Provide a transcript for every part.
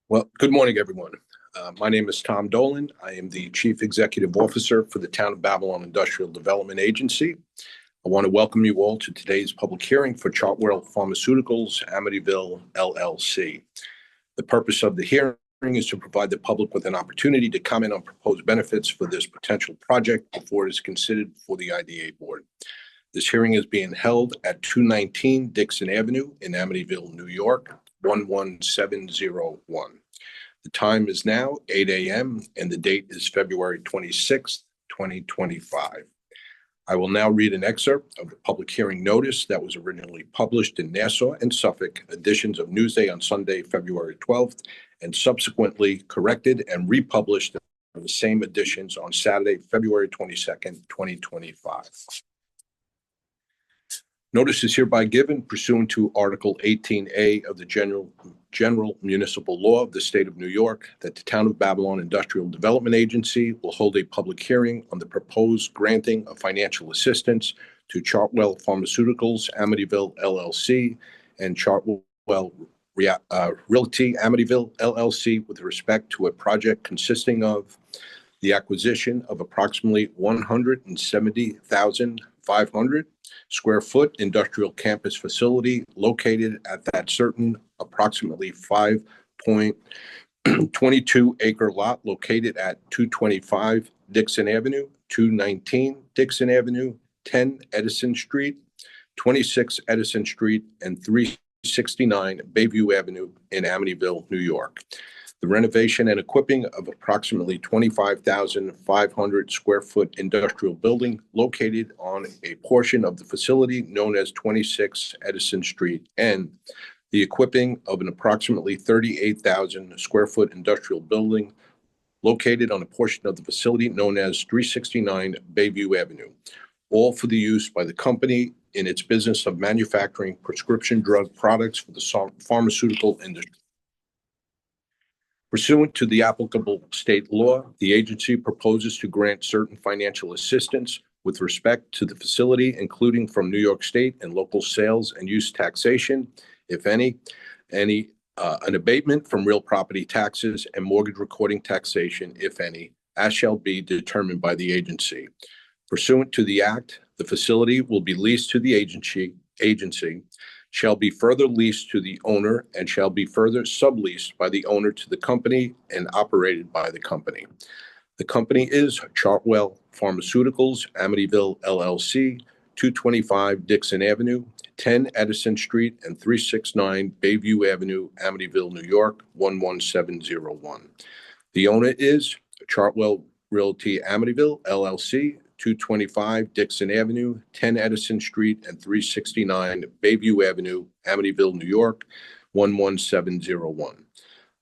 Well, good morning, everyone. My name is Tom Dolan. I am the Chief Executive Officer for the Town of Babylon Industrial Development Agency. I want to welcome you all to today's public hearing for Chartwell Pharmaceuticals, Amityville, LLC. The purpose of the hearing is to provide the public with an opportunity to comment on proposed benefits for this potential project before it is considered before the IDA Board. This hearing is being held at 219 Dixon Avenue in Amityville, New York, 11701. The time is now 8 a.m. and the date is February 26th, 2025. I will now read an excerpt of the public hearing notice that was originally published in Nassau and Suffolk editions of Newsday on Sunday, February 12th, and subsequently corrected and republished in the same editions on Saturday, February 22nd, 2025. Notice is hereby given pursuant to Article 18A of the General Municipal Law of the State of New York that the Town of Babylon Industrial Development Agency will hold a public hearing on the proposed granting of financial assistance to Chartwell Pharmaceuticals, Amityville, LLC, and Chartwell Realty, Amityville, LLC, with respect to a project consisting of the acquisition of approximately 170,500 square foot industrial campus facility located at that certain approximately 5.22 acre lot located at 225 Dixon Avenue, 219 Dixon Avenue, 10 Edison Street, 26 Edison Street, and 369 Bayview Avenue in Amityville, New York. The renovation and equipping of approximately 25,500 square foot industrial building located on a portion of the facility known as 26 Edison Street, and the equipping of an approximately 38,000 square foot industrial building located on a portion of the facility known as 369 Bayview Avenue, all for the use by the company in its business of manufacturing prescription drug products for the pharmaceutical industry. Pursuant to the applicable state law, the agency proposes to grant certain financial assistance with respect to the facility, including from New York State and local sales and use taxation, if any, an abatement from real property taxes and mortgage recording taxation, if any, as shall be determined by the agency. Pursuant to the act, the facility will be leased to the agency, shall be further leased to the owner, and shall be further subleased by the owner to the company and operated by the company. The company is Chartwell Pharmaceuticals, Amityville, LLC, 225 Dixon Avenue, 10 Edison Street, and 369 Bayview Avenue, Amityville, New York, 11701. The owner is Chartwell Realty Amityville, LLC, 225 Dixon Avenue, 10 Edison Street, and 369 Bayview Avenue, Amityville, New York, 11701.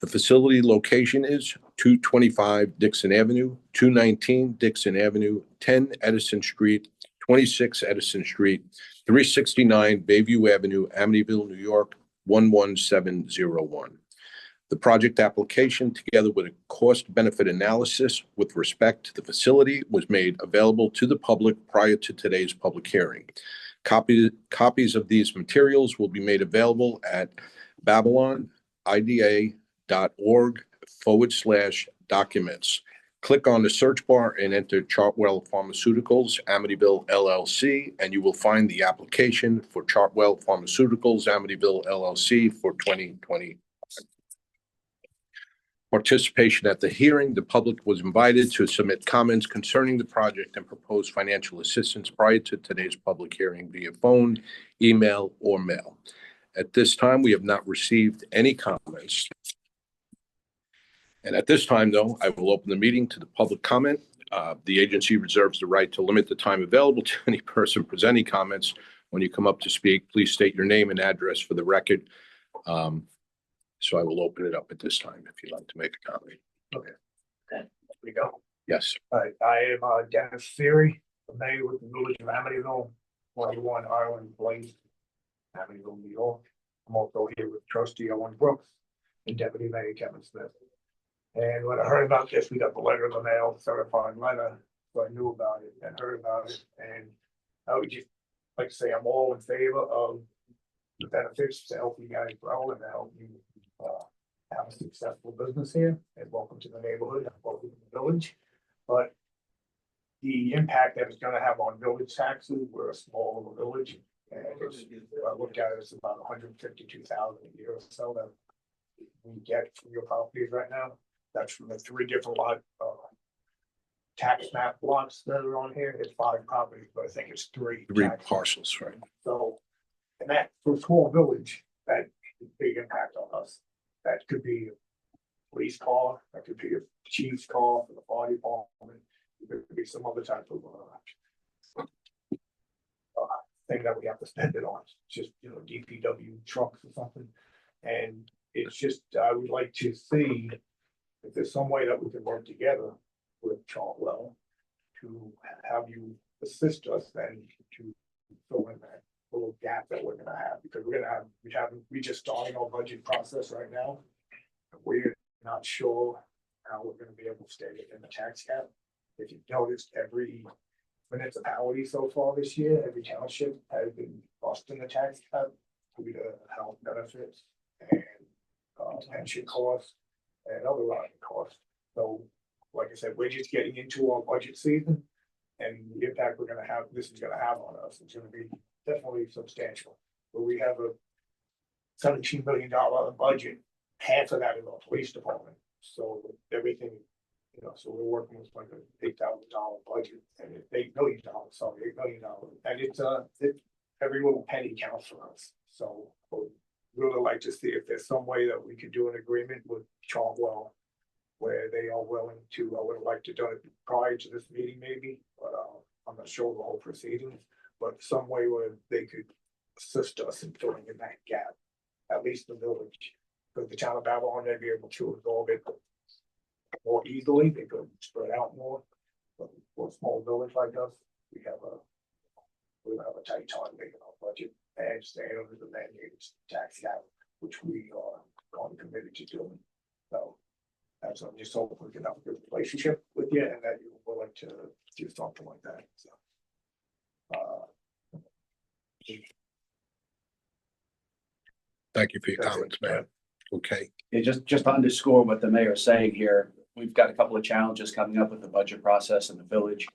The facility location is 225 Dixon Avenue, 219 Dixon Avenue, 10 Edison Street, 26 Edison Street, 369 Bayview Avenue, Amityville, New York, 11701. The project application, together with a cost-benefit analysis with respect to the facility, was made available to the public prior to today's public hearing. Copies of these materials will be made available at babylonida.org/documents. Click on the search bar and enter Chartwell Pharmaceuticals, Amityville, LLC, and you will find the application for Chartwell Pharmaceuticals, Amityville, LLC for 2020. Participation at the hearing. The public was invited to submit comments concerning the project and proposed financial assistance prior to today's public hearing via phone, email, or mail. At this time, we have not received any comments. And at this time, though, I will open the meeting to the public comment. The agency reserves the right to limit the time available to any person presenting comments. When you come up to speak, please state your name and address for the record. So I will open it up at this time if you'd like to make a comment. Okay. Here we go. Yes. I am Dennis Theory, familiar with the village of Amityville, 21 Ireland Place, Amityville, New York. I'm also here with Trustee Owen Brooks and Deputy Mayor Kevin Smith. And when I heard about this, we got the letter in the mail, certified letter, so I knew about it and heard about it. And I would just like to say I'm all in favor of the benefits to help you guys grow and to help you have a successful business here. And welcome to the neighborhood, and welcome to the village. But the impact that it's going to have on village taxes, we're a small little village, and it's, I looked at it, it's about 152,000 a year or so that we get from your properties right now. That's from the 3 different tax map lots that are on here. It's 5 properties, but I think it's 3 parcels, right? So, and that for a small village, that is a big impact on us. That could be a police car, that could be a chief's car for the fire department, it could be some other type of thing that we have to spend it on. It's just, you know, DPW trucks or something. And it's just, I would like to see if there's some way that we can work together with Chartwell to have you assist us and to fill in that little gap that we're gonna have, because we just starting our budget process right now. We're not sure how we're gonna be able to stay within the tax cap. If you've noticed, every municipality so far this year, every township has been busting the tax cap due to health benefits and pension costs and other rising costs. So, like I said, we're just getting into our budget season, and the impact this is gonna have on us, it's gonna be definitely substantial. But we have a $17 billion budget, half of that is our police department. So everything, you know, so we're working with like a $8,000 budget, and it's $8 million, sorry, $8 million, and it's every little penny counts for us. So we'd really like to see if there's some way that we could do an agreement with Chartwell where they are willing to. I would have liked to do it prior to this meeting, maybe, but I'm not sure the whole proceedings. But some way where they could assist us in filling in that gap, at least the village, because the town of Babylon may be able to absorb it more easily. They could spread out more. But for a small village like us, we have a tight time making our budget and staying under the mandated tax cap, which we are going committed to doing. So that's what I'm just hoping we can have a good relationship with you, and that you're willing to do something like that. So. Thank you for your comments, man. Okay. Yeah, just to underscore what the mayor's saying here, we've got a couple of challenges coming up with the budget process in the village.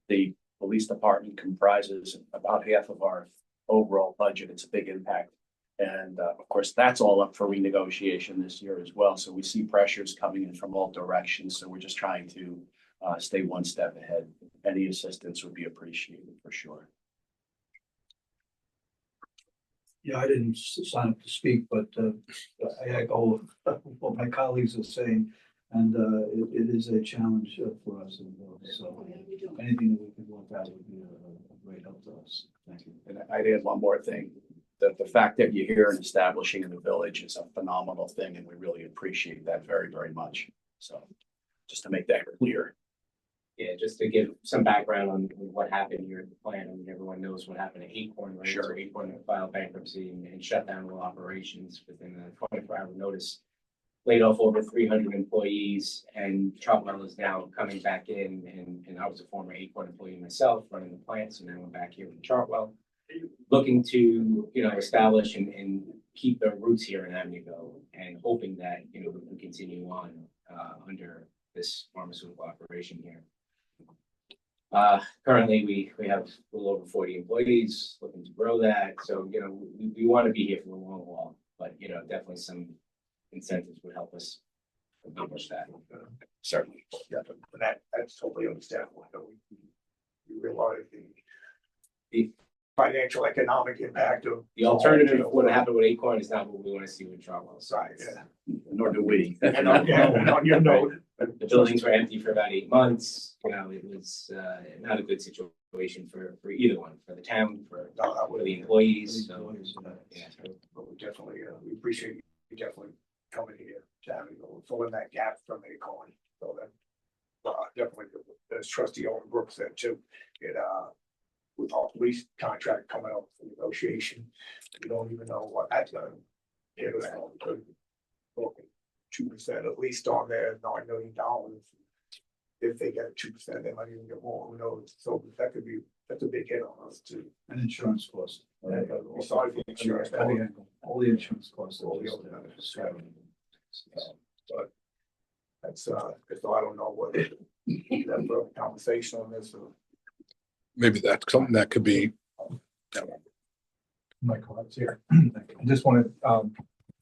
The police department comprises about half of our overall budget. It's a big impact. And of course, that's all up for renegotiation this year as well. So we see pressures coming in from all directions. So we're just trying to stay one step ahead. Any assistance would be appreciated for sure. Yeah, I didn't sign up to speak, but I echo what my colleagues are saying, and it is a challenge for us. So anything that we can work out would be a great help to us. Thank you. And I'd add one more thing. The fact that you're here and establishing in the village is a phenomenal thing, and we really appreciate that very, very much. So just to make that clear. Yeah, just to give some background on what happened here at the plant. I mean, everyone knows what happened at Acorn, right? Sure. So Acorn filed bankruptcy and shut down all operations within a 24-hour notice. Laid off over 300 employees, and Chartwell is now coming back in. And I was a former Acorn employee myself, running the plant, so now I'm back here with Chartwell, looking to establish and keep the roots here in Amityville, and hoping that we can continue on under this pharmaceutical operation here. Currently we have a little over 40 employees, looking to grow that. So, we want to be here for the long haul, but, definitely some incentives would help us accomplish that. Certainly. Yeah, that's totally understandable. We realize the financial economic impact of The alternative of what happened with Acorn is not what we want to see with Chartwell. Right, yeah. Nor do we. And on your note, The buildings were empty for about 8 months. It was not a good situation for either one, for the town, for the employees. So, yeah. But we definitely, we appreciate you definitely coming here to have filling that gap from Acorn. So that definitely, as Trustee Owen Brooks said too, with our police contract coming up for negotiation, we don't even know what that's going to hit us on. 2% at least on their $9 million. If they get 2%, they might even get more. Who knows? So that's a big hit on us too. And insurance costs. Besides the insurance, All the insurance costs. All are the just, other but that's, so I don't know what, that's a conversation on this, or Maybe that's something that could be, Michael, that's here. I just want to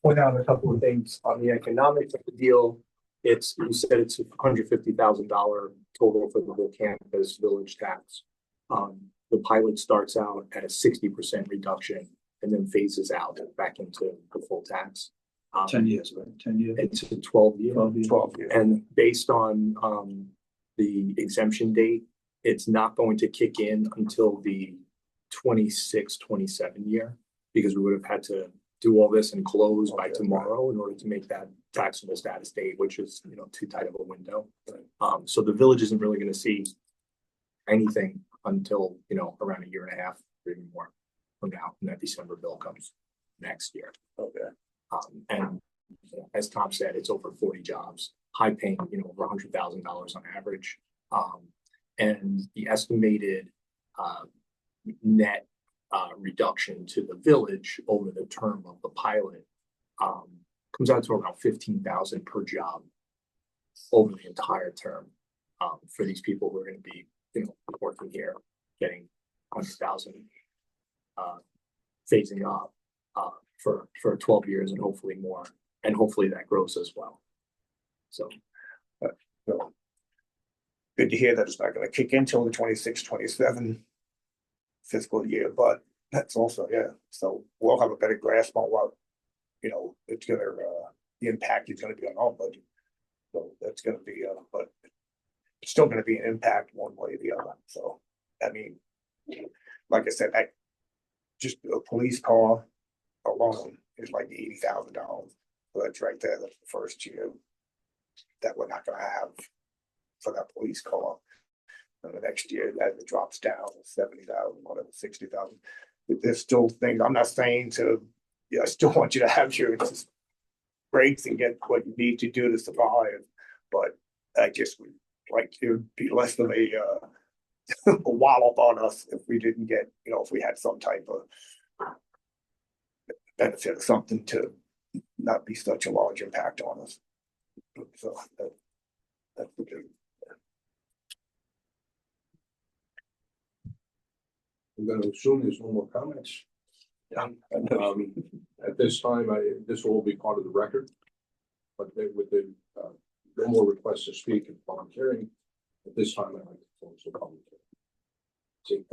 point out a couple of things on the economics of the deal. It's, you said it's $150,000 total for the whole campus village tax. The pilot starts out at a 60% reduction and then phases out back into the full tax. 10 years, right? 10 years. It's a 12-year. 12 years. And based on the exemption date, it's not going to kick in until the 26-27 year, because we would have had to do all this and close by tomorrow in order to make that taxable status date, which is, you know, too tight of a window. So the village isn't really going to see anything until, you know, around a year and a half or even more from now, when that December bill comes next year. Okay. And as Tom said, it's over 40 jobs, high paying, you know, over $100,000 on average. And the estimated net reduction to the village over the term of the pilot comes out to around 15,000 per job over the entire term for these people who are going to be, you know, working here, getting 100,000, phasing up for 12 years and hopefully more, and hopefully that grows as well. So. So good to hear that it's not gonna kick in till the 26-27 fiscal year, but that's also, yeah, so we'll have a better grasp on what, you know, it's gonna, the impact is gonna be on our budget. So that's gonna be, but it's still gonna be an impact one way or the other, so, I mean, like I said, just a police car alone is like $80,000, so that's right there, that's the first year that we're not gonna have for that police car. And the next year that it drops down to 70,000, whatever, 60,000. There's still things, I'm not saying to, yeah, I still want you to have your breaks and get what you need to do to survive. But I just would like to be less of a wallop on us if we didn't get, you know, if we had some type of benefit or something to not be such a large impact on us. So that's the good. I'm going to assume there's no more comments. At this time, this will all be part of the record. But with the no more requests to speak and public hearing, at this time, I'd like to close the public hearing.